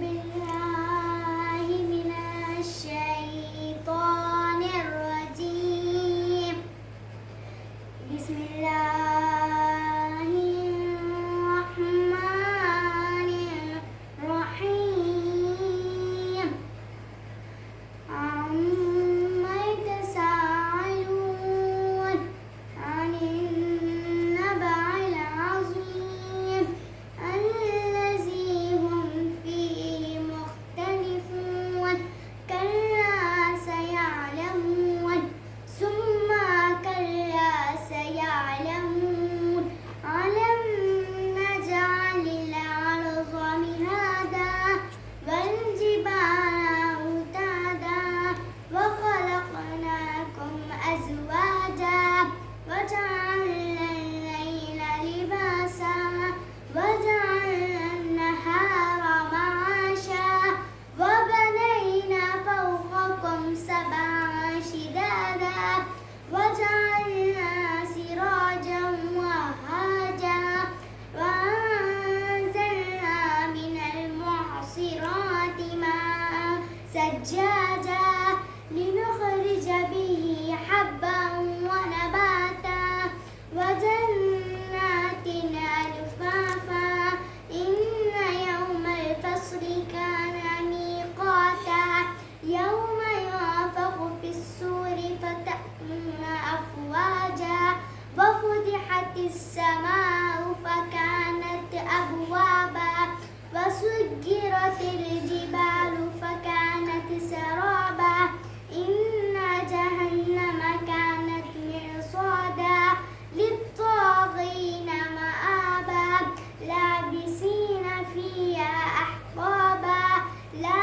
بالله من الشيطان الرجيم. بسم الله الرحمن الرحيم. عما يتساءلون عن النبأ العظيم الذي هم فيه مختلفون. كلا سيعلمون ثم كلا سيعلمون. ألم نجعل الأرض مهادا والجبال أوتادا وخلقناكم أزواجا وجعلنا الليل لباسا وجعلنا النهار معاشا وبنينا فوقكم سبعا شدادا وجعلنا سراجا وهاجا وأنزلنا من المعصرات ماء ثجاجا لنخرج به حبا ونباتا وجنات ألفافا. إن يوم الفصل كان ميقاتا يوم ينفخ في الصور فتأتون أفواجا وفتحت السماء فكانت أبوابا وسجرت الجبال فكانت سرابا. إن جهنم كانت مرصادا للطاغين مآبا لابسين فيها أحقابا لا